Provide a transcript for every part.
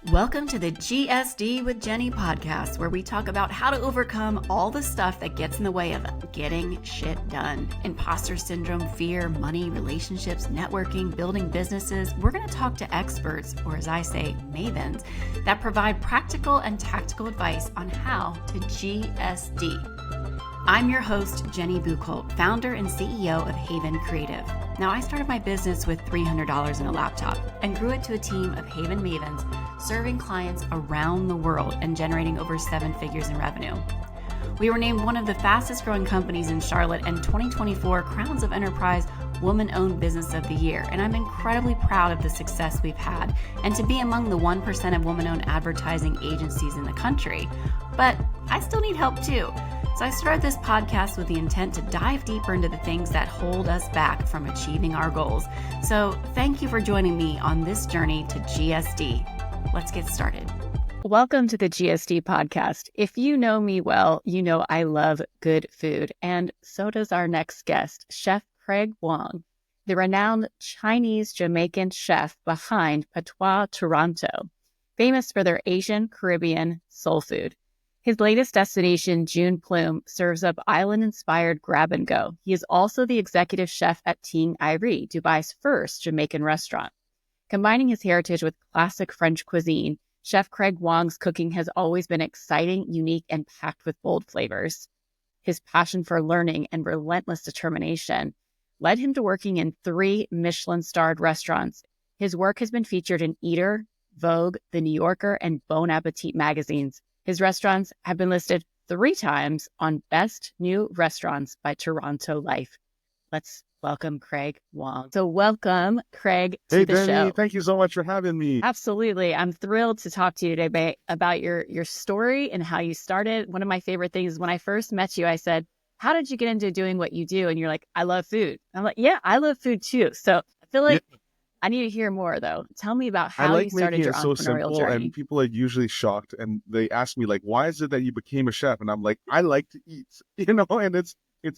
Welcome to the GSD with Jenny podcast, where we talk about how to overcome all the stuff that gets in the way of getting shit done. Imposter syndrome, fear, money, relationships, networking, building businesses. We're going to talk to experts, or as I say, mavens, that provide practical and tactical advice on how to GSD. I'm your host, Jenny Buchholz, founder and CEO of Haven Creative. Now, I started my business with $300 in a laptop and grew it to a team of Haven mavens serving clients around the world and generating over 7 figures in revenue. We were named one of the fastest growing companies in Charlotte and 2024 Crowns of Enterprise Woman-Owned Business of the Year, and I'm incredibly proud of the success we've had and to be among the 1% of woman-owned advertising agencies in the country. But I still need help too. So I started this podcast with the intent to dive deeper into the things that hold us back from achieving our goals. So thank you for joining me on this journey to GSD. Let's get started. Welcome to the GSD podcast. If you know me well, you know I love good food, and so does our next guest, Chef Craig Wong, the renowned Chinese-Jamaican chef behind Patois Toronto, famous for their Asian, Caribbean soul food. His latest destination, June Plume, serves up island-inspired grab-and-go. He is also the executive chef at Ting Irie, Dubai's first Jamaican restaurant. Combining his heritage with classic French cuisine, Chef Craig Wong's cooking has always been exciting, unique, and packed with bold flavors. His passion for learning and relentless determination led him to working in 3 Michelin-starred restaurants. His work has been featured in Eater, Vogue, The New Yorker, and Bon Appetit magazines. His restaurants have been listed 3 times on Best New Restaurants by Toronto Life. Let's welcome Craig Wong. So welcome, Craig, to the Jenny, show. thank you so much for having me. Absolutely. I'm thrilled to talk to you today about your story and how you started. One of my favorite things is when I first met you, I said, how did you get into doing what you do? And you're like, I love food. I'm like, yeah, I love food too. So I feel like I need to hear more, though. Tell me about how you started your entrepreneurial journey. And people are usually shocked, and they ask me, like, why is it that you became a chef? And I'm like, I like to eat, and it's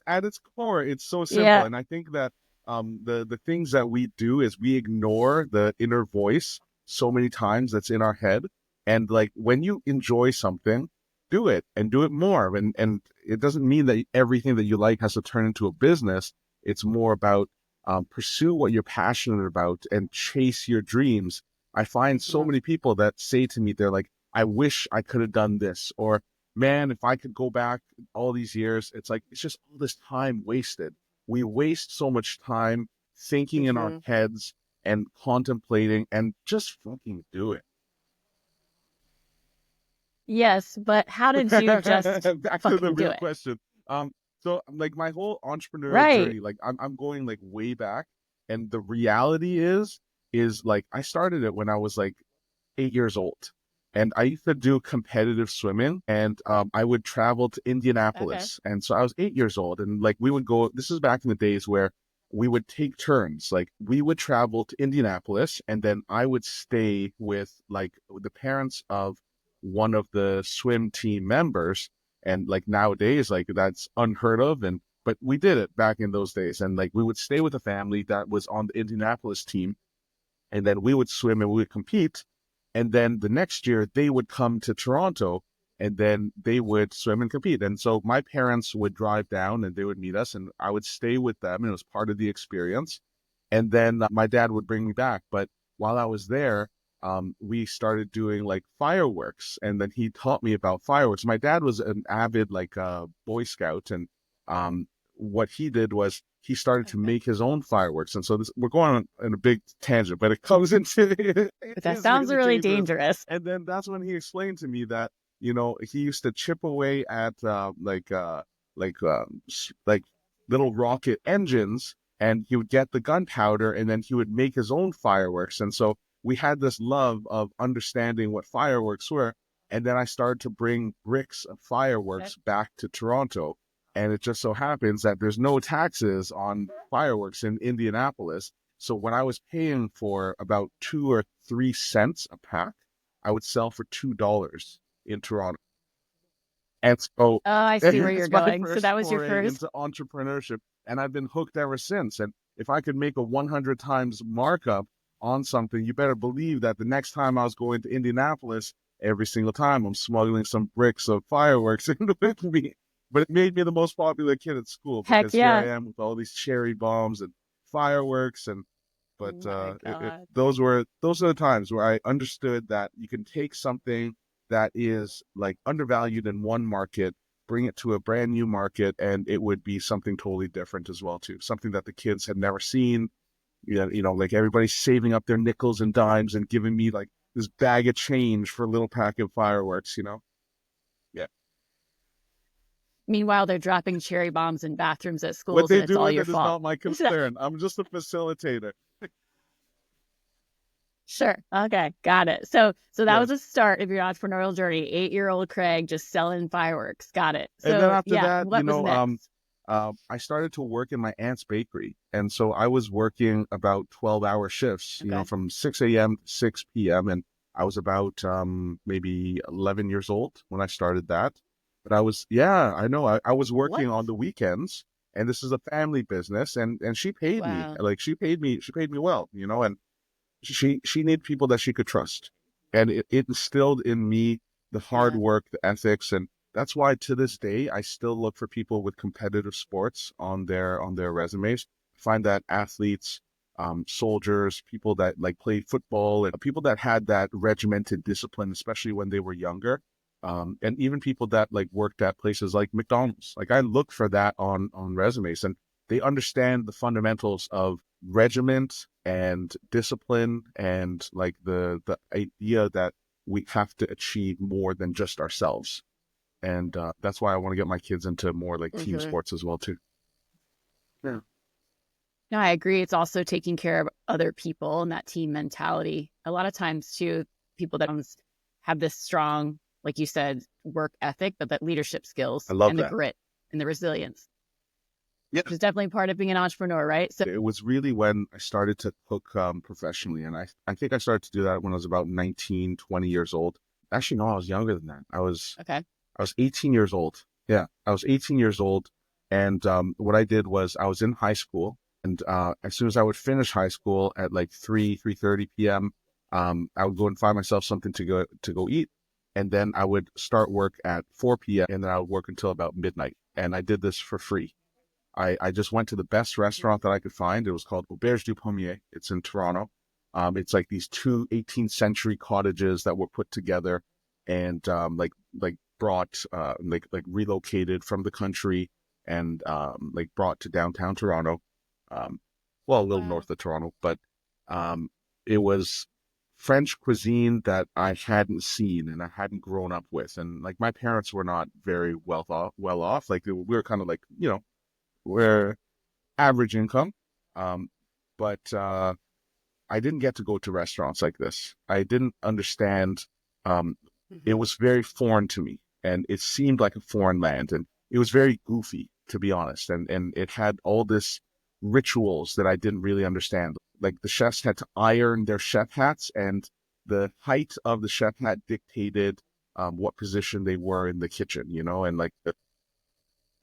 at its core, it's so simple. Yeah. And I think that the things that we do is we ignore the inner voice so many times that's in our head. And like, when you enjoy something, do it and do it more. And it doesn't mean that everything that you like has to turn into a business. It's more about pursue what you're passionate about and chase your dreams. I find so many people that say to me, they're like, I wish I could have done this, or man, if I could go back all these years. It's like, it's just all this time wasted. We waste so much time thinking in our heads and contemplating, and just fucking do it. Yes, but how did you just back to the real do it? question? So like my whole entrepreneurial journey, like I'm going like way back, and the reality is like I started it when I was like 8 years old, and I used to do competitive swimming, and I would travel to Indianapolis, and so I was 8 years old, and like we would go. This is back in the days where we would take turns. Like we would travel to Indianapolis, and then I would stay with like the parents of one of the swim team members. And like nowadays, like that's unheard of. But we did it back in those days. And like we would stay with a family that was on the Indianapolis team, and then we would swim and we would compete. And then the next year they would come to Toronto, and then they would swim and compete. And so my parents would drive down and they would meet us, and I would stay with them, and it was part of the experience. And then my dad would bring me back. But while I was there, we started doing like fireworks, and then he taught me about fireworks. My dad was an avid like Boy Scout, and what he did was he started to make his own fireworks. And so we're going on a big tangent, but it comes into But that sounds really dangerous. And then that's when he explained to me that he used to chip away at like little rocket engines, and he would get the gunpowder, and then he would make his own fireworks. And so we had this love of understanding what fireworks were. And then I started to bring bricks of fireworks back to Toronto. And it just so happens that there's no taxes on fireworks in Indianapolis. So when I was paying for about 2 or 3 cents a pack, I would sell for $2 in Toronto. And so I see where you're going. So that was your foray first into entrepreneurship, and I've been hooked ever since. And if I could make a 100 times markup on something, you better believe that the next time I was going to Indianapolis, every single time I'm smuggling some bricks of fireworks in with me. But it made me the most popular kid at school Heck because here I yeah. am with all these cherry bombs and fireworks. And Oh but my God. those are the times where I understood that you can take something that is like undervalued in one market, bring it to a brand new market, and it would be something totally different as well too. Something that the kids had never seen. Like everybody's saving up their nickels and dimes and giving me like this bag of change for a little pack of fireworks. Yeah. Meanwhile, they're dropping cherry bombs in bathrooms at What schools, they and it's do all with your it is fault. not my concern. I'm just a facilitator. Sure. Okay. Got it. So that Yeah. was the start of your entrepreneurial journey. 8-year-old Craig just selling fireworks. Got it. And then So after yeah, that, what was next? I started to work in my aunt's bakery. And so I was working about 12-hour shifts, Okay. from 6 a.m. to 6 p.m. And I was about maybe 11 years old when I started that. But I know. I was What? working on the weekends, and this is a family business, and she paid me. Wow. Like she paid me well, and she needed people that she could trust. And it instilled in me the hard Yeah. work, the ethics, and that's why to this day I still look for people with competitive sports on their resumes. Find that athletes, soldiers, people that like played football, and people that had that regimented discipline, especially when they were younger. And even people that like worked at places like McDonald's. Like I look for that on resumes, and they understand the fundamentals of regiment and discipline, and like the idea that we have to achieve more than just ourselves. And that's why I want to get my kids into more like team Mhm. sports as well too. Yeah. No, I agree. It's also taking care of other people and that team mentality. A lot of times, too, people that have this strong, like you said, work ethic, but that leadership skills I love and the that. grit and the resilience, Yeah. which is definitely part of being an entrepreneur, right? So, It was really when I started to cook professionally. And I think I started to do that when I was about 19, 20 years old. Actually, no, I was younger than that. okay. I was 18 years old. Yeah, I was 18 years old. And what I did was I was in high school. And as soon as I would finish high school at like 3:30 p.m., I would go and find myself something to go eat. And then I would start work at 4 p.m. and then I would work until about midnight. And I did this for free. I just went to the best restaurant that I could find. It was called Auberge du Pommier. It's in Toronto. It's like these two 18th century cottages that were put together and like brought like relocated from the country and like brought to downtown Toronto. Well, a little Wow. north of Toronto, but it was French cuisine that I hadn't seen and I hadn't grown up with. And like my parents were not very well off. Like we were kind of like, we're average income. Um, but I didn't get to go to restaurants like this. I didn't understand. It was very foreign to me, and it seemed like a foreign land, and it was very goofy, to be honest. And it had all this rituals that I didn't really understand. Like the chefs had to iron their chef hats, and the height of the chef hat dictated what position they were in the kitchen, and like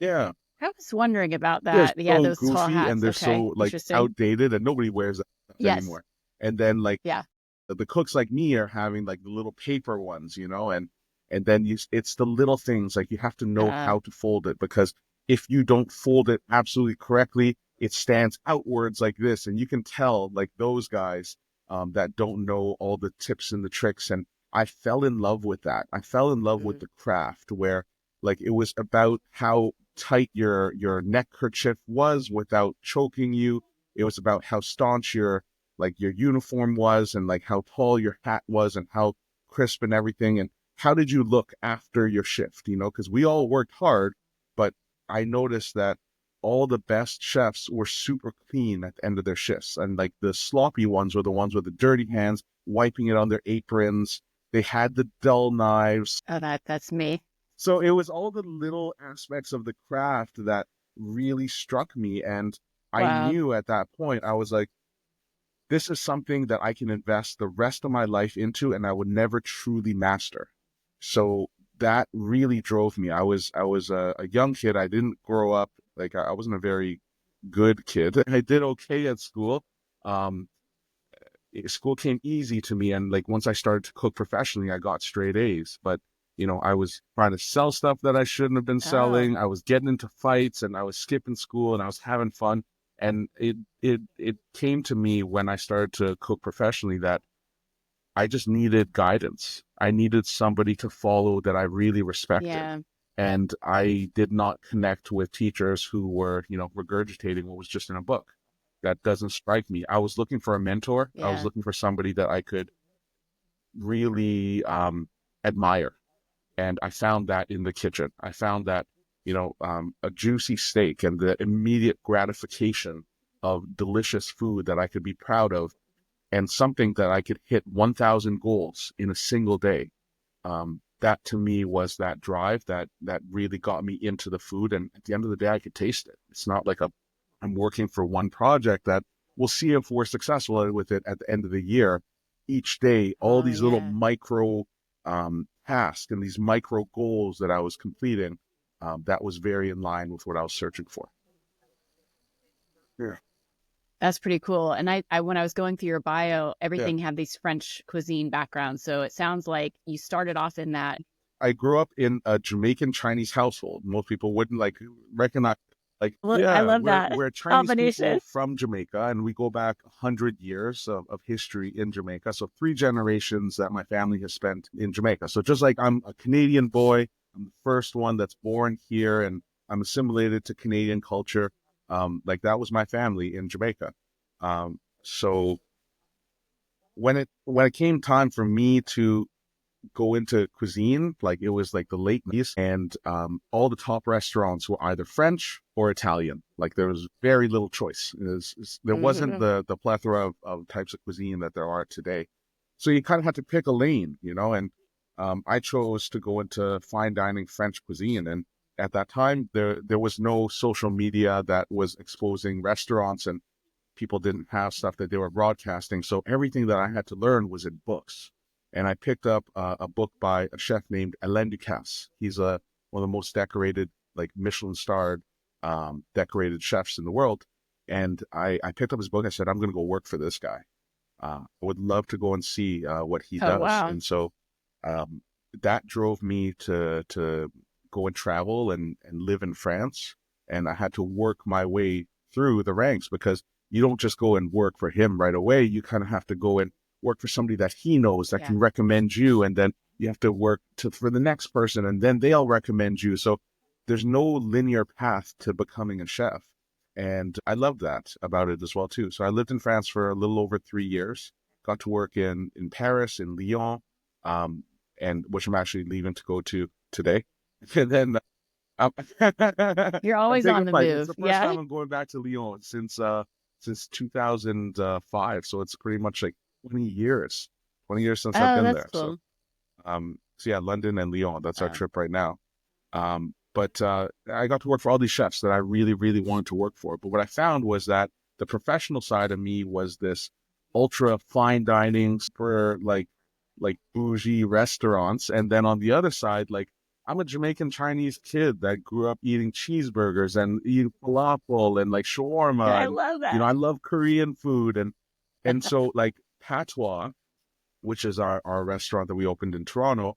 yeah. I was wondering about They're that. Yeah, so those tall goofy and hats. they're so Okay. like Interesting. outdated and nobody wears that stuff Yes. anymore. And then like Yeah. the cooks like me are having like the little paper ones, and then it's the little things like you have to know Uh, how to fold it because if you don't fold it absolutely correctly, it stands outwards like this, and you can tell like those guys that don't know all the tips and the tricks. And I fell in love with that. I fell in love with the craft where like it was about how tight your neckerchief was without choking you. It was about how staunch your uniform was and like how tall your hat was and how crisp and everything. And how did you look after your shift? Because we all worked hard, but I noticed that all the best chefs were super clean at the end of their shifts. And like the sloppy ones were the ones with the dirty hands, wiping it on their aprons. They had the dull knives. oh, that's me. So it was all the little aspects of the craft that really struck me. And I Wow. knew at that point, I was like, this is something that I can invest the rest of my life into and I would never truly master. So that really drove me. I was a young kid. I didn't grow up like I wasn't a very good kid. I did okay at school. Um, school came easy to me. And like, once I started to cook professionally, I got straight A's. But, I was trying to sell stuff that I shouldn't have been selling. I was getting into fights, and I was skipping school, and I was having fun. And it came to me when I started to cook professionally that I just needed guidance. I needed somebody to follow that I really respected. Yeah. And I did not connect with teachers who were, regurgitating what was just in a book. That doesn't strike me. I was looking for a mentor. I was looking for somebody that I could really admire. And I found that in the kitchen. I found that, a juicy steak and the immediate gratification of delicious food that I could be proud of, and something that I could hit 1,000 goals in a single day. That to me was that drive that really got me into the food. And at the end of the day, I could taste it. It's not like I'm working for one project that we'll see if we're successful with it at the end of the year. Each day, all these little micro tasks and these micro goals that I was completing, that was very in line with what I was searching for. Yeah. That's pretty cool. And I when I was going through your bio, everything had these French cuisine backgrounds. So it sounds like you started off in that. I grew up in a Jamaican Chinese household. Most people wouldn't recognize. I love that. We're Chinese people from Jamaica, and we go back 100 years of history in Jamaica. So 3 generations that my family has spent in Jamaica. So just like I'm a Canadian boy, I'm the first one that's born here, and I'm assimilated to Canadian culture. Like that was my family in Jamaica. So when it came time for me to go into cuisine, like it was like the late 90s, and all the top restaurants were either French or Italian. Like there was very little choice. There wasn't the plethora of types of cuisine that there are today. So you kind of had to pick a lane, and I chose to go into fine dining French cuisine. And at that time, there was no social media that was exposing restaurants, and people didn't have stuff that they were broadcasting. So everything that I had to learn was in books. And I picked up a book by a chef named Alain Ducasse. He's one of the most decorated, like Michelin-starred, decorated chefs in the world. And I picked up his book. I said, I'm going to go work for this guy. I would love to go and see what he does. Wow. And so that drove me to go and travel and live in France. And I had to work my way through the ranks, because you don't just go and work for him right away. You kind of have to go and work for somebody that he knows that can recommend you. And then you have to work for the next person, and then they'll recommend you. So there's no linear path to becoming a chef. And I love that about it as well, too. So I lived in France for a little over 3 years, got to work in Paris, in Lyon, and which I'm actually leaving to go to today. And then you're always on the move. It's the first time I'm going back to Lyon since 2005. So it's pretty much like 20 years since I've been there. Cool. So yeah, London and Lyon, that's our trip right now. But I got to work for all these chefs that I really, really wanted to work for. But what I found was that the professional side of me was this ultra fine dining for like bougie restaurants. And then on the other side, like, I'm a Jamaican Chinese kid that grew up eating cheeseburgers and eating falafel and like shawarma. I love that. I love Korean food. And so like Patois, which is our restaurant that we opened in Toronto,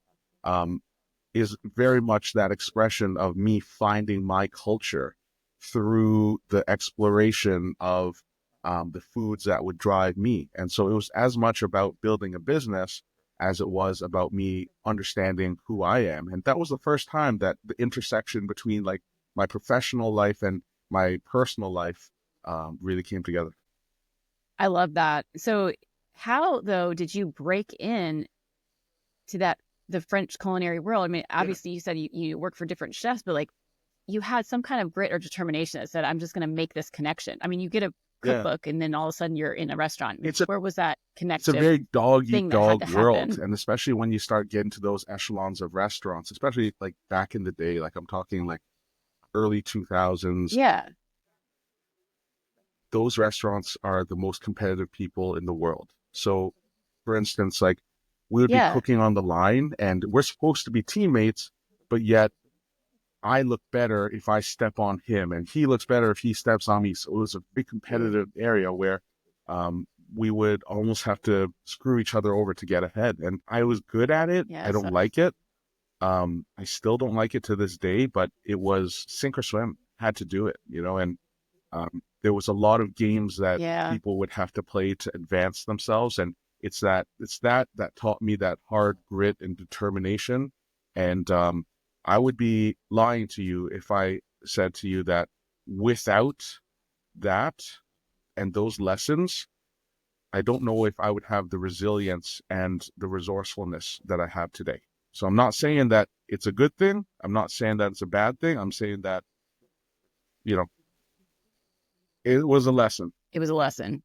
is very much that expression of me finding my culture through the exploration of the foods that would drive me. And so it was as much about building a business as it was about me understanding who I am. And that was the first time that the intersection between like my professional life and my personal life really came together. I love that. So how, though, did you break in to the French culinary world? I mean, obviously you said you work for different chefs, but like you had some kind of grit or determination that said, I'm just going to make this connection. I mean, you get a cookbook and then all of a sudden you're in a restaurant. Where was that connection? It's a very dog-eat-dog world. And especially when you start getting to those echelons of restaurants, especially like back in the day, like I'm talking like early 2000s. Yeah. Those restaurants are the most competitive people in the world. So for instance, like we would be cooking on the line and we're supposed to be teammates, but yet I look better if I step on him and he looks better if he steps on me. So it was a big competitive area where we would almost have to screw each other over to get ahead. And I was good at it. Yeah, I don't like it. I still don't like it to this day, but it was sink or swim. Had to do it, and there was a lot of games that people would have to play to advance themselves. And it's that taught me that hard grit and determination. And I would be lying to you if I said to you that without that and those lessons, I don't know if I would have the resilience and the resourcefulness that I have today. So I'm not saying that it's a good thing. I'm not saying that it's a bad thing. I'm saying that, it was a lesson. It was a lesson.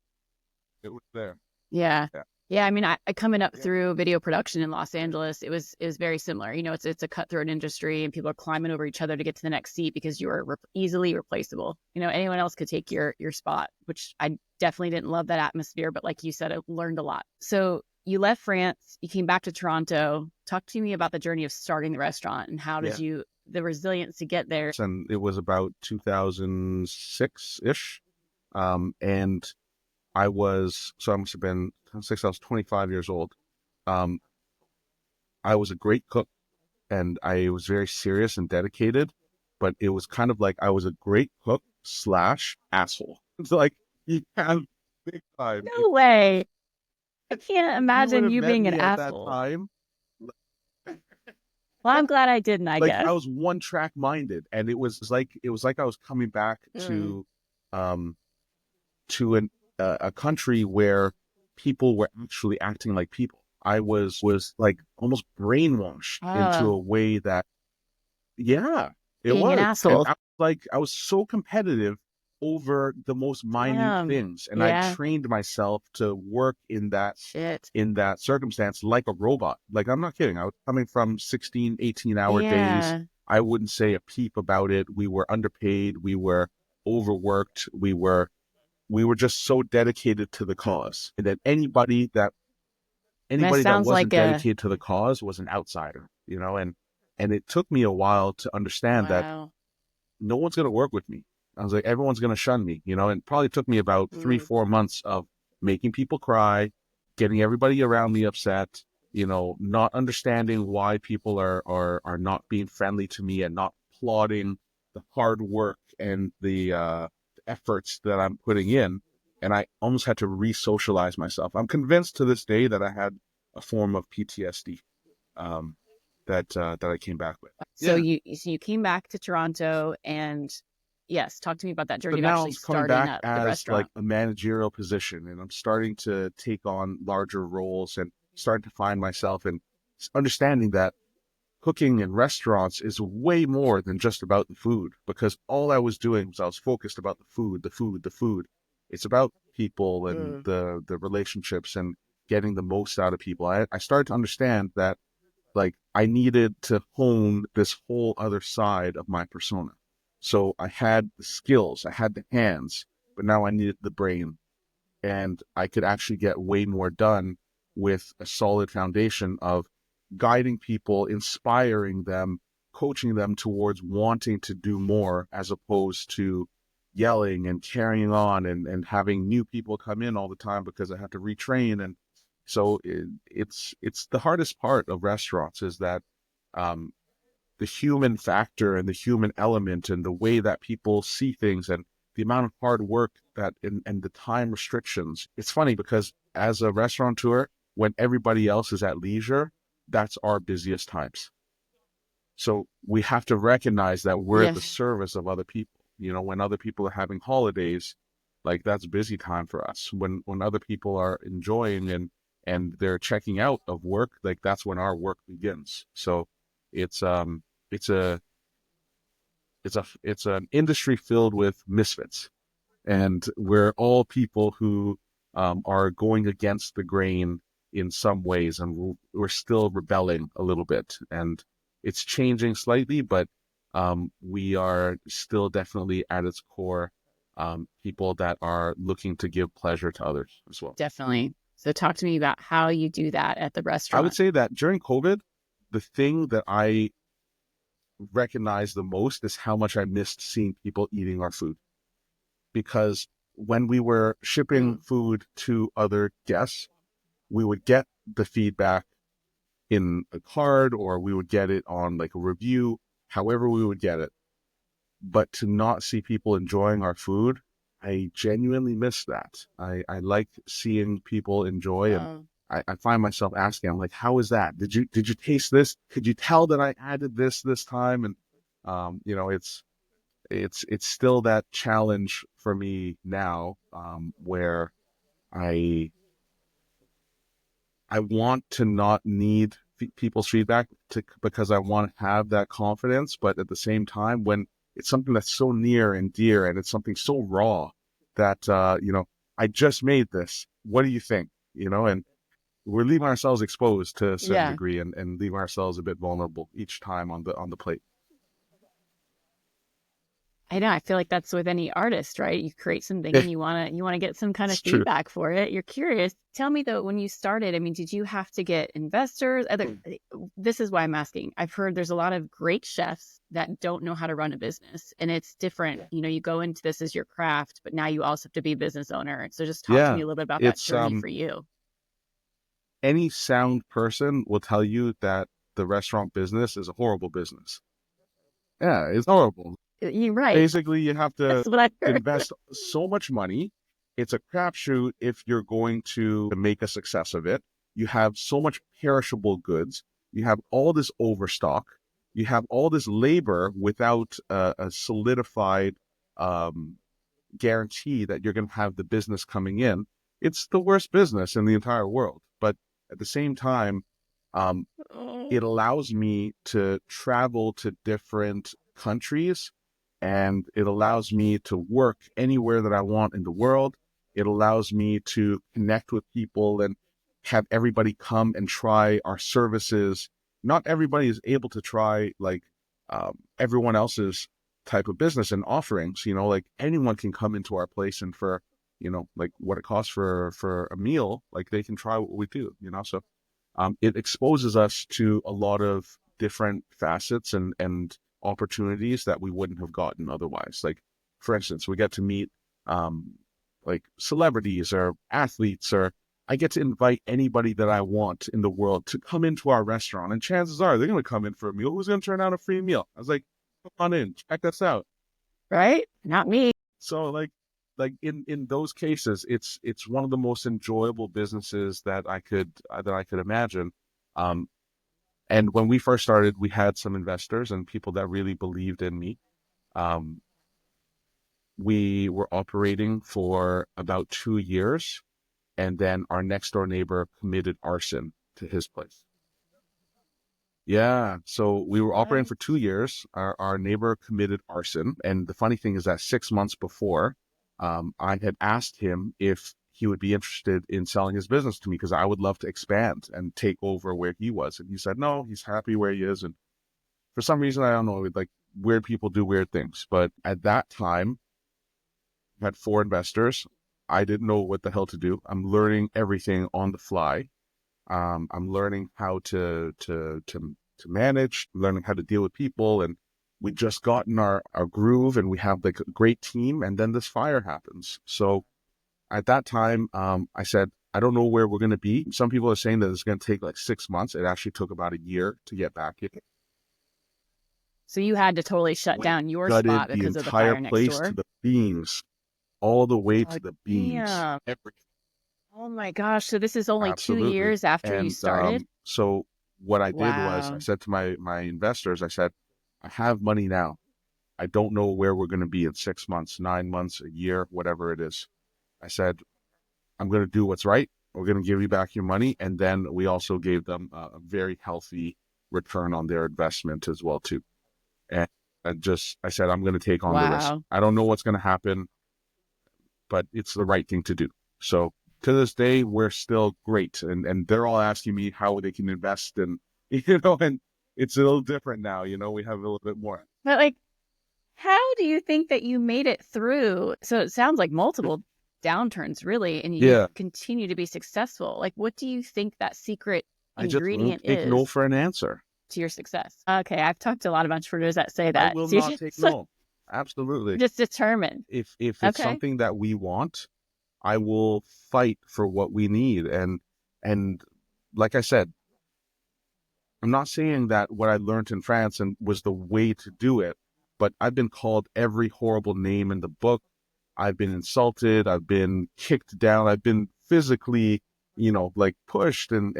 It was there. Yeah. Yeah. I mean, I coming up through video production in Los Angeles, it was very similar. It's a cutthroat industry and people are climbing over each other to get to the next seat because you are easily replaceable. Anyone else could take your spot, which I definitely didn't love that atmosphere. But like you said, I learned a lot. So you left France, you came back to Toronto. Talk to me about the journey of starting the restaurant and how did the resilience to get there? And it was about 2006-ish. And I must have been 6, I was 25 years old. I was a great cook and I was very serious and dedicated, but it was kind of like I was a great cook / asshole. It's like, you have big time. No way. I can't imagine you being an asshole. At that time. Well, I'm glad I didn't, I guess. I was one track minded, and it was like I was coming back to a country where people were actually acting like people. I was like almost brainwashed into a way that, it being was an asshole. And I was so competitive over the most minute things, and I trained myself to work in that circumstance like a robot. Like, I'm not kidding. I was coming from 16, 18-hour days. I wouldn't say a peep about it. We were underpaid. We were overworked. We were just so dedicated to the cause, and that anybody that wasn't dedicated to the cause was an outsider, and it took me a while to understand that no one's going to work with me. I was like, everyone's going to shun me, and it probably took me about 3-4 months of making people cry, getting everybody around me upset, not understanding why people are not being friendly to me and not applauding the hard work and the efforts that I'm putting in. And I almost had to re-socialize myself. I'm convinced to this day that I had a form of PTSD that I came back with. So you came back to Toronto, and yes, talk to me about that journey of now actually I'm coming starting back up the as restaurant. like a managerial position, and I'm starting to take on larger roles and starting to find myself and understanding that cooking in restaurants is way more than just about the food, because all I was doing was I was focused about the food. It's about people and the relationships and getting the most out of people. I started to understand that, like, I needed to hone this whole other side of my persona. So I had the skills, I had the hands, but now I needed the brain, and I could actually get way more done with a solid foundation of guiding people, inspiring them, coaching them towards wanting to do more, as opposed to yelling and carrying on and having new people come in all the time because I have to retrain. And so it's the hardest part of restaurants is that the human factor and the human element and the way that people see things and the amount of hard work that and the time restrictions. It's funny because as a restaurateur, when everybody else is at leisure, that's our busiest times. So we have to recognize that we're at the service of other people. When other people are having holidays, like, that's busy time for us. When other people are enjoying and they're checking out of work, like, that's when our work begins. So it's an industry filled with misfits, and we're all people who are going against the grain in some ways, and we're still rebelling a little bit, and it's changing slightly, but we are still definitely at its core people that are looking to give pleasure to others as well. Definitely. So talk to me about how you do that at the restaurant. I would say that during COVID, the thing that I recognized the most is how much I missed seeing people eating our food, because when we were shipping food to other guests, we would get the feedback in a card, or we would get it on like a review, however we would get it. But to not see people enjoying our food, I genuinely miss that. I like seeing people enjoy, and I find myself asking, I'm like, how is that? Did you taste this? Could you tell that I added this time? And it's still that challenge for me now, where I want to not need people's feedback because I want to have that confidence. But at the same time, when it's something that's so near and dear and it's something so raw that, I just made this. What do you think? And we're leaving ourselves exposed to a certain degree, and leaving ourselves a bit vulnerable each time on the plate. I know. I feel like that's with any artist, right? You create something and you want to get some kind of feedback for it. You're curious. Tell me though, when you started, I mean, did you have to get investors? This is why I'm asking. I've heard there's a lot of great chefs that don't know how to run a business, and it's different. You go into this as your craft, but now you also have to be a business owner. So just talk to me a little bit about that journey for you. Any sound person will tell you that the restaurant business is a horrible business. Yeah, it's horrible. You're right. Basically, you have to invest so much money. It's a crapshoot if you're going to make a success of it. You have so much perishable goods. You have all this overstock. You have all this labor without a solidified guarantee that you're going to have the business coming in. It's the worst business in the entire world. But at the same time, it allows me to travel to different countries, and it allows me to work anywhere that I want in the world. It allows me to connect with people and have everybody come and try our services. Not everybody is able to try like everyone else's type of business and offerings. Like anyone can come into our place, and for like what it costs for a meal, like they can try what we do. So it exposes us to a lot of different facets and opportunities that we wouldn't have gotten otherwise. Like, for instance, we get to meet like celebrities or athletes, or I get to invite anybody that I want in the world to come into our restaurant, and chances are they're going to come in for a meal. Who's going to turn out a free meal? I was like, come on in, check this out. Right? Not me. So like in those cases, it's one of the most enjoyable businesses that I could imagine. And when we first started, we had some investors and people that really believed in me. We were operating for about 2 years, and then our next door neighbor committed arson to his place. Yeah, so we were operating for 2 years. Our neighbor committed arson, and the funny thing is that 6 months before, I had asked him if he would be interested in selling his business to me, because I would love to expand and take over where he was. And he said, no, he's happy where he is. And for some reason, I don't know, like weird people do weird things. But at that time, I had 4 investors. I didn't know what the hell to do. I'm learning everything on the fly. I'm learning how to manage, learning how to deal with people. And we just gotten our groove, and we have like a great team. And then this fire happens. So at that time, I said, I don't know where we're going to be. Some people are saying that it's going to take like 6 months. It actually took about a year to get back in. So you had to totally shut down your spot because of the fire next door? The entire place to the beams, all the way to the beams. Everything. Oh my gosh. So this is only 2 years after you started? So what I did was I said to my investors, I said, I have money now. I don't know where we're going to be in 6 months, 9 months, a year, whatever it is. I said, I'm going to do what's right. We're going to give you back your money. And then we also gave them a very healthy return on their investment as well, too. And I said, I'm going to take on the risk. I don't know what's going to happen, but it's the right thing to do. So to this day, we're still great. And they're all asking me how they can invest. And, and it's a little different now. We have a little bit more. But like, how do you think that you made it through? So it sounds like multiple downturns, really, and you continue to be successful. Like, what do you think that secret ingredient is? I just won't take no for an answer to your success. Okay, I've talked to a lot of entrepreneurs that say that. I will not take no. Absolutely. Just determined. If it's something that we want, I will fight for what we need. And like I said, I'm not saying that what I learned in France and was the way to do it, but I've been called every horrible name in the book. I've been insulted. I've been kicked down. I've been physically, like pushed and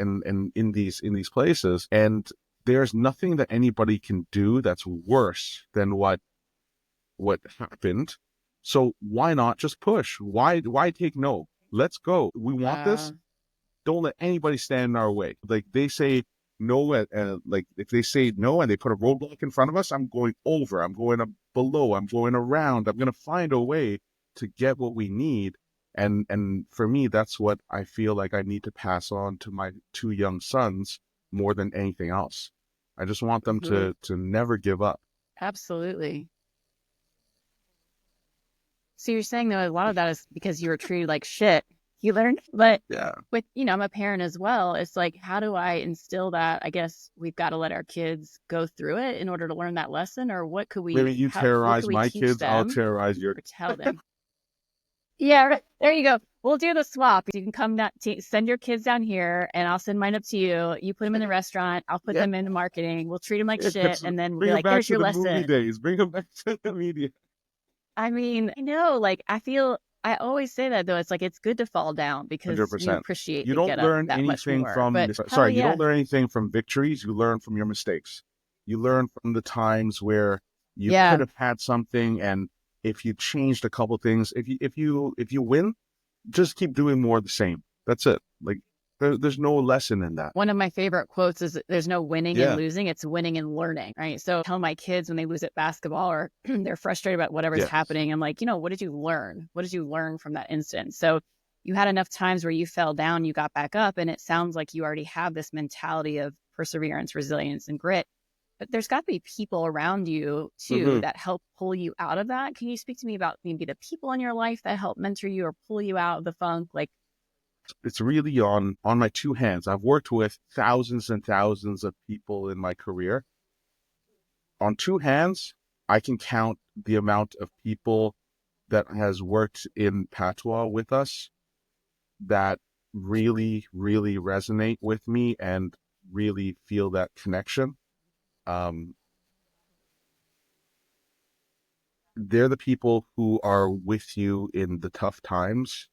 in these places. And there's nothing that anybody can do that's worse than what happened. So why not just push? Why take no? Let's go. We want this. Don't let anybody stand in our way. Like they say no, like if they say no and they put a roadblock in front of us, I'm going over. I'm going up below. I'm going around. I'm going to find a way to get what we need. And for me, that's what I feel like I need to pass on to my two young sons more than anything else. I just want them to never give up. Absolutely. So you're saying though, a lot of that is because you were treated like shit. You learned, but with, I'm a parent as well. It's like, how do I instill that? I guess we've got to let our kids go through it in order to learn that lesson, or what could we? Maybe you terrorize my kids, I'll terrorize your. Or tell them. Yeah, right. There you go. We'll do the swap. You can come down, send your kids down here, and I'll send mine up to you. You put them in the restaurant. I'll put them into marketing. We'll treat them like shit, and then we'll be like, "There's your lesson." Movie days. Bring them back to the media. I mean, I know. Like, I always say that though. It's like it's good to fall down because 100%. you appreciate. You don't learn anything from. You don't learn anything from victories. You learn from your mistakes. You learn from the times where you could have had something, and if you changed a couple things, if you win, just keep doing more of the same. That's it. Like there's no lesson in that. One of my favorite quotes is there's no winning and losing, it's winning and learning, right? So I tell my kids when they lose at basketball or they're frustrated about whatever's happening, I'm like, what did you learn? What did you learn from that instance? So you had enough times where you fell down, you got back up, and it sounds like you already have this mentality of perseverance, resilience, and grit. But there's got to be people around you too that help pull you out of that. Can you speak to me about maybe the people in your life that help mentor you or pull you out of the funk? Like, it's really on my two hands. I've worked with thousands and thousands of people in my career. On two hands, I can count the amount of people that has worked in Patois with us that really, really resonate with me and really feel that connection. They're the people who are with you in the tough times,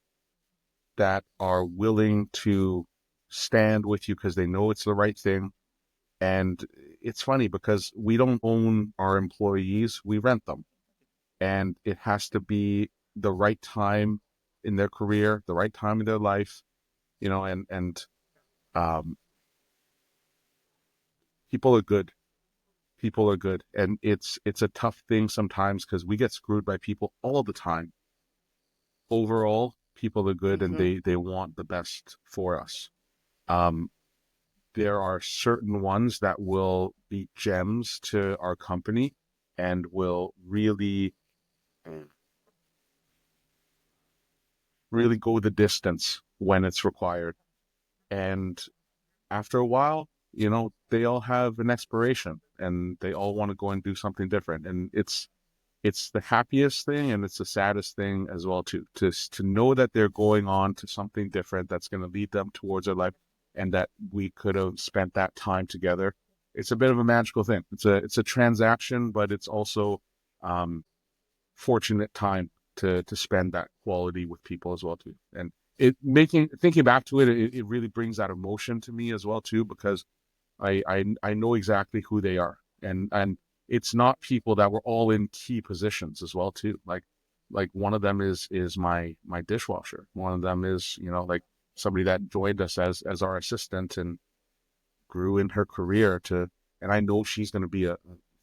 that are willing to stand with you because they know it's the right thing. And it's funny because we don't own our employees, we rent them. And it has to be the right time in their career, the right time in their life, and people are good. People are good. And it's a tough thing sometimes because we get screwed by people all the time. Overall, people are good and they want the best for us. There are certain ones that will be gems to our company and will really, really go the distance when it's required. And after a while, they all have an expiration and they all want to go and do something different. And it's the happiest thing and it's the saddest thing as well too, to know that they're going on to something different that's going to lead them towards their life and that we could have spent that time together. It's a bit of a magical thing. It's a transaction, but it's also fortunate time to spend that quality with people as well too. And thinking back to it really brings that emotion to me as well too, because I know exactly who they are. And it's not people that were all in key positions as well too. Like one of them is my dishwasher. One of them is, like somebody that joined us as our assistant and grew in her career and I know she's going to be a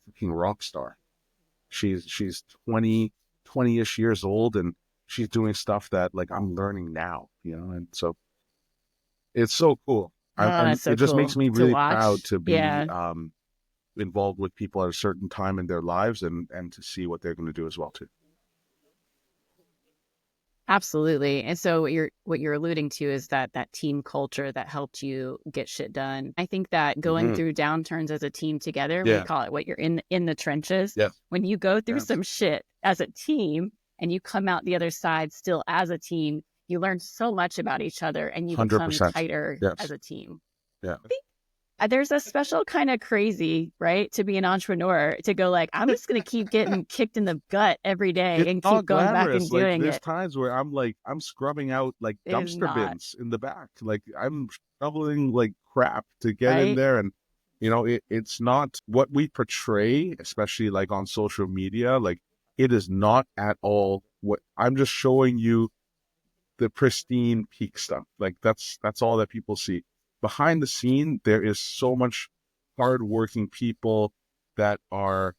freaking rock star. She's 20-ish years old and she's doing stuff that like I'm learning now, and so it's so cool. It just makes me really proud to be involved with people at a certain time in their lives and to see what they're going to do as well too. Absolutely. And so what you're alluding to is that team culture that helped you get shit done. I think that going through downturns as a team together, we call it what you're in the trenches. Yes. When you go through Yes. some shit as a team and you come out the other side still as a team, you learn so much about each other and you become 100%. tighter Yes. as a team. Yeah. There's a special kind of crazy, right, to be an entrepreneur, to go like, I'm just going to keep getting kicked in the gut every day and keep going back and Like, doing there's it. times where I'm scrubbing out like It is dumpster not, bins in the back. Like I'm shoveling like crap to get in right? there. And, it's not what we portray, especially like on social media. Like it is not at all what I'm just showing you the pristine peak stuff. Like that's all that people see. Behind the scene, there is so much hardworking people that are,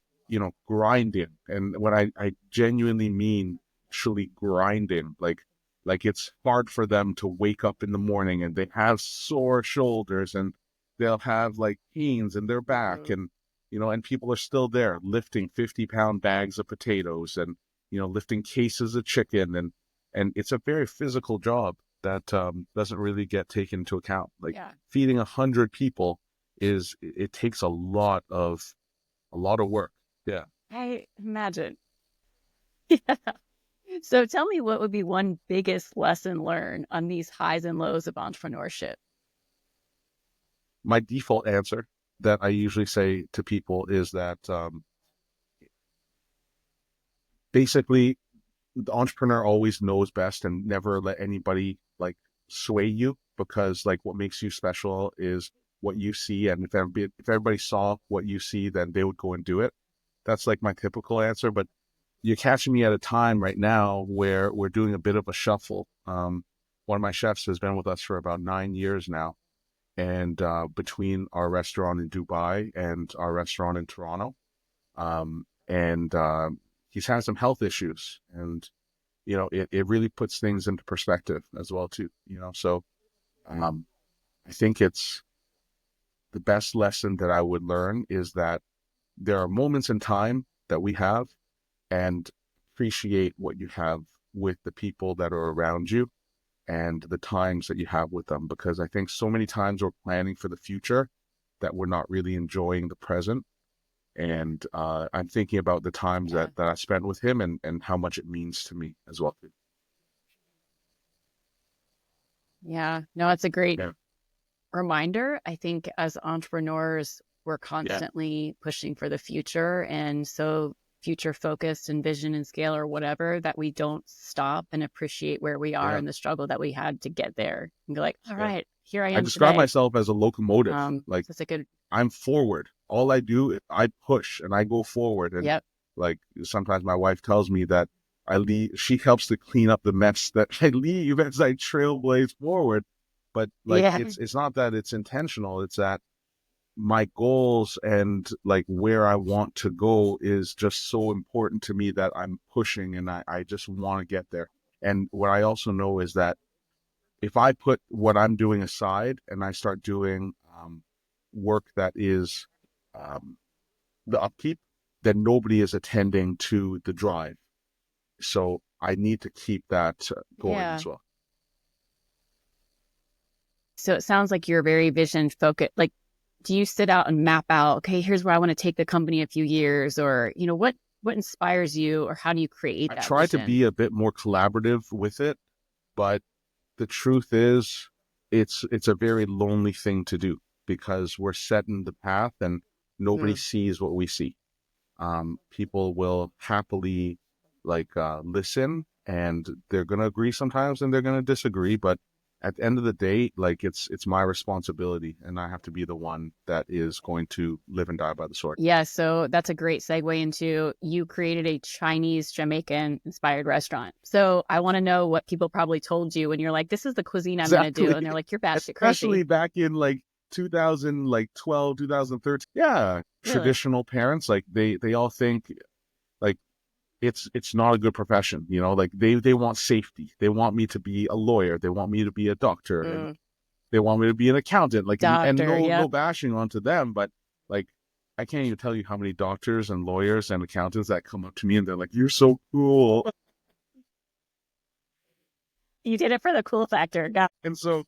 grinding. And when I genuinely mean actually grinding, like it's hard for them to wake up in the morning and they have sore shoulders and they'll have like pains in their back and, and people are still there lifting 50-pound bags of potatoes and, lifting cases of chicken and it's a very physical job that doesn't really get taken into account. Like feeding 100 people it takes a lot of work. Yeah. I imagine. Yeah. So tell me, what would be one biggest lesson learned on these highs and lows of entrepreneurship? My default answer that I usually say to people is that basically the entrepreneur always knows best and never let anybody like sway you, because like what makes you special is what you see. And if everybody saw what you see, then they would go and do it. That's like my typical answer. But you're catching me at a time right now where we're doing a bit of a shuffle. One of my chefs has been with us for about 9 years now. And between our restaurant in Dubai and our restaurant in Toronto, and he's had some health issues, and it really puts things into perspective as well too. So I think it's the best lesson that I would learn is that there are moments in time that we have, and appreciate what you have with the people that are around you and the times that you have with them. Because I think so many times we're planning for the future that we're not really enjoying the present. And I'm thinking about the times that I spent with him and how much it means to me as well. Yeah, no, it's a great reminder. I think as entrepreneurs, we're constantly pushing for the future. And so future focused and vision and scale or whatever, that we don't stop and appreciate where we are and the struggle that we had to get there and be like, all right, here I am. I describe today. myself as a locomotive. Like that's a good... I'm forward. All I do, I push and I go forward. And like sometimes my wife tells me that I leave, she helps to clean up the mess that I leave as I trailblaze forward. But like it's not that it's intentional. It's that my goals and like where I want to go is just so important to me that I'm pushing and I just want to get there. And what I also know is that if I put what I'm doing aside and I start doing work that is the upkeep, then nobody is attending to the drive. So I need to keep that going as well. So it sounds like you're very vision focused. Like, do you sit out and map out, okay, here's where I want to take the company a few years, or, what inspires you, or how do you create that? I try to be a bit more collaborative with it, but the truth is it's a very lonely thing to do because we're setting the path and nobody sees what we see. People will happily listen, and they're going to agree sometimes and they're going to disagree, but at the end of the day, like it's my responsibility, and I have to be the one that is going to live and die by the sword. Yeah, so that's a great segue into, you created a Chinese Jamaican inspired restaurant. So I want to know what people probably told you when you're like, this is the cuisine I'm going to do, and they're like, you're batshit crazy. Especially back in 2012, 2013. Yeah, really? Traditional parents, like they all think like it's not a good profession, like they want safety. They want me to be a lawyer. They want me to be a doctor. And they want me to be an accountant. Like, and no bashing onto them, but like, I can't even tell you how many doctors and lawyers and accountants that come up to me and they're like, you're so cool. You did it for the cool factor. And so,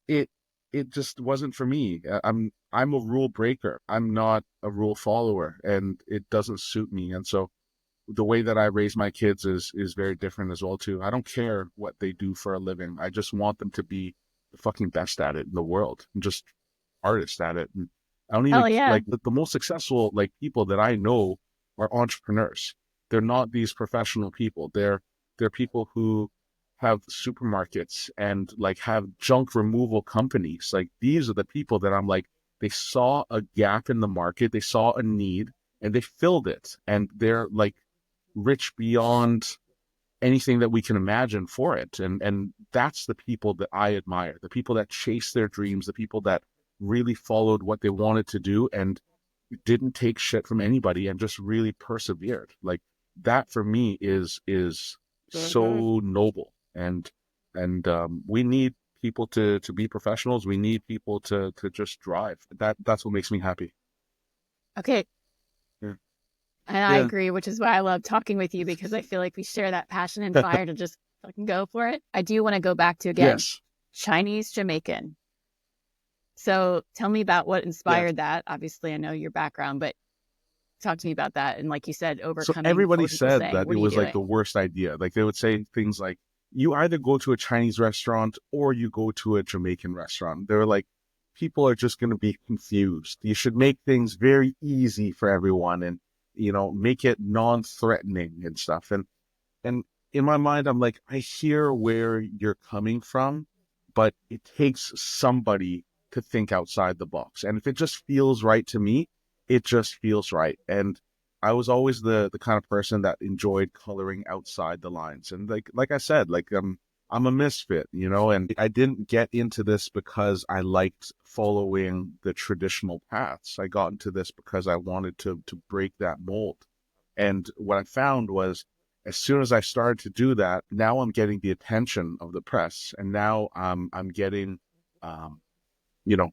it it just wasn't for me. I'm a rule breaker. I'm not a rule follower, and it doesn't suit me. And so, the way that I raise my kids is very different as well too. I don't care what they do for a living. I just want them to be the fucking best at it in the world, and just artists at it. And I don't even like the most successful like people that I know are entrepreneurs. They're not these professional people. They're people who have supermarkets and like have junk removal companies. Like these are the people that I'm like, they saw a gap in the market, they saw a need, and they filled it. And they're like rich beyond anything that we can imagine for it. And that's the people that I admire, the people that chase their dreams, the people that really followed what they wanted to do and didn't take shit from anybody and just really persevered. Like that for me is so noble. And we need people to be professionals. We need people to just drive. That's what makes me happy. Okay. Yeah. And I agree, which is why I love talking with you, because I feel like we share that passion and fire to just fucking go for it. I do want to go back to, again, Chinese Jamaican. So tell me about what inspired that. Obviously, I know your background, but talk to me about that. And like you said, overcoming. So everybody said that it was like the worst idea. Like they would say things like, you either go to a Chinese restaurant or you go to a Jamaican restaurant. They were like, people are just going to be confused. You should make things very easy for everyone and, you know, make it non-threatening and stuff. And in my mind, I'm like, I hear where you're coming from, but it takes somebody to think outside the box. And if it just feels right to me, it just feels right. And I was always the kind of person that enjoyed coloring outside the lines. And like I said, like I'm a misfit, you know, and I didn't get into this because I liked following the traditional paths. I got into this because I wanted to break that mold. And what I found was, as soon as I started to do that, now I'm getting the attention of the press, and now I'm getting, you know,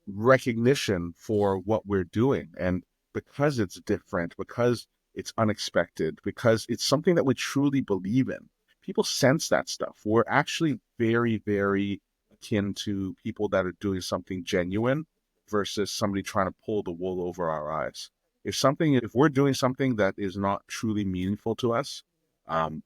recognition for what we're doing. And because it's different, because it's unexpected, because it's something that we truly believe in, people sense that stuff. We're actually very, very akin to people that are doing something genuine versus somebody trying to pull the wool over our eyes. If we're doing something that is not truly meaningful to us,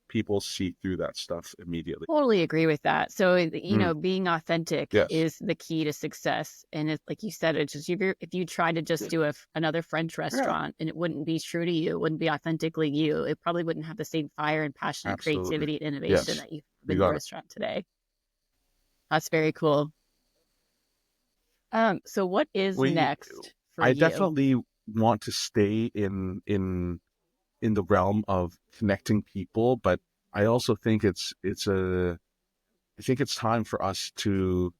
people see through that stuff immediately. Totally agree with that. So, you know, being authentic is the key to success. And it's like you said, it's just if you try to just do another French restaurant and it wouldn't be true to you, it wouldn't be authentically you, it probably wouldn't have the same fire and passion and creativity and innovation that you have in your restaurant today. That's very cool. So what is next for you? I definitely want to stay in the realm of connecting people, but I also think I think it's time for us to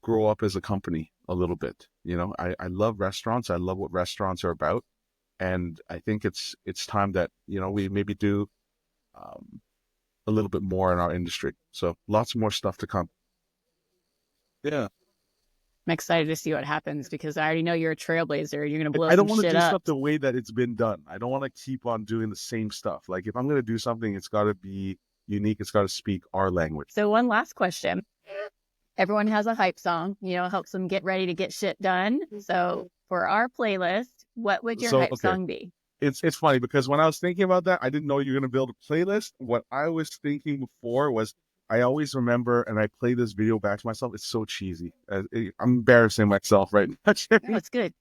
grow up as a company a little bit. You know, I love restaurants. I love what restaurants are about. And I think it's time that, you know, we maybe do a little bit more in our industry. So lots more stuff to come. Yeah. I'm excited to see what happens because I already know you're a trailblazer. You're going to blow some shit up. I don't want to do stuff the way that it's been done. I don't want to keep on doing the same stuff. Like if I'm going to do something, it's got to be unique. It's got to speak our language. So one last question. Everyone has a hype song, you know, helps them get ready to get shit done. So for our playlist, what would your hype song be? It's funny because when I was thinking about that, I didn't know you were going to build a playlist. What I was thinking before was, I always remember, and I play this video back to myself. It's so cheesy. I'm embarrassing myself right now. No, it's good.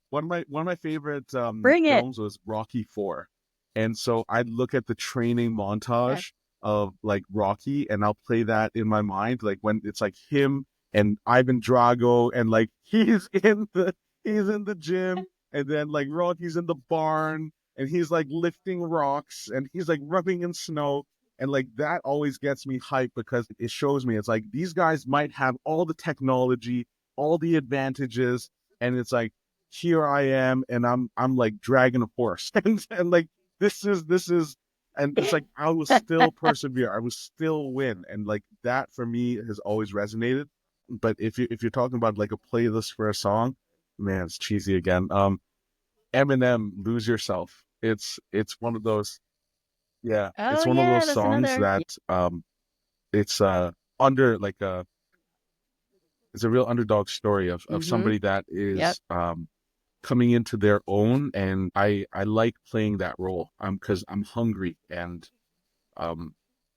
One of my favorite films was Rocky IV, and so I'd look at the training montage of like Rocky, and I'll play that in my mind, like when it's like him and Ivan Drago, and like he's in the gym, and then like Rocky's in the barn, and he's like lifting rocks, and he's like rubbing in snow. And like that always gets me hyped because it shows me it's like these guys might have all the technology, all the advantages, and it's like here I am, and I'm like dragging a horse, and like this is, and it's like I will still persevere, I will still win, and like that for me has always resonated. But if you're talking about like a playlist for a song, man, it's cheesy again. Eminem, Lose Yourself. It's one of those. Yeah, Oh it's one of yeah, those that's songs another. that it's under like a it's a real underdog story of Mm-hmm. somebody that Yep. is coming into their own, and I like playing that role. Because I'm hungry, and um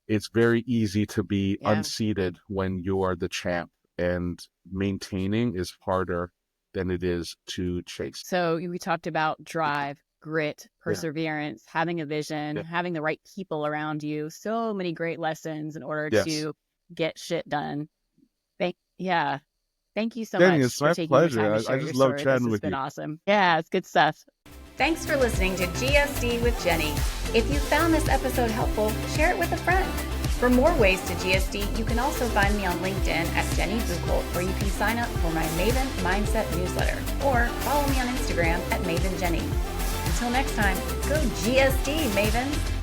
it's very easy to be Yeah. unseated when you are the champ, and maintaining is harder than it is to chase. So we talked about drive, grit, Yeah, perseverance, having a vision, yeah, having the right people around you. So many great lessons in order yes. to get shit done. Yeah. Thank you so Jenny, much it's for my taking your time to pleasure. I share your just love story. This chatting has with been you. awesome. Yeah, it's good stuff. Thanks for listening to GSD with Jenny. If you found this episode helpful, share it with a friend. For more ways to GSD, you can also find me on LinkedIn at Jenny Buchholz, where you can sign up for my Maven Mindset newsletter, or follow me on Instagram at Maven Jenny. Until next time, go GSD, Mavens!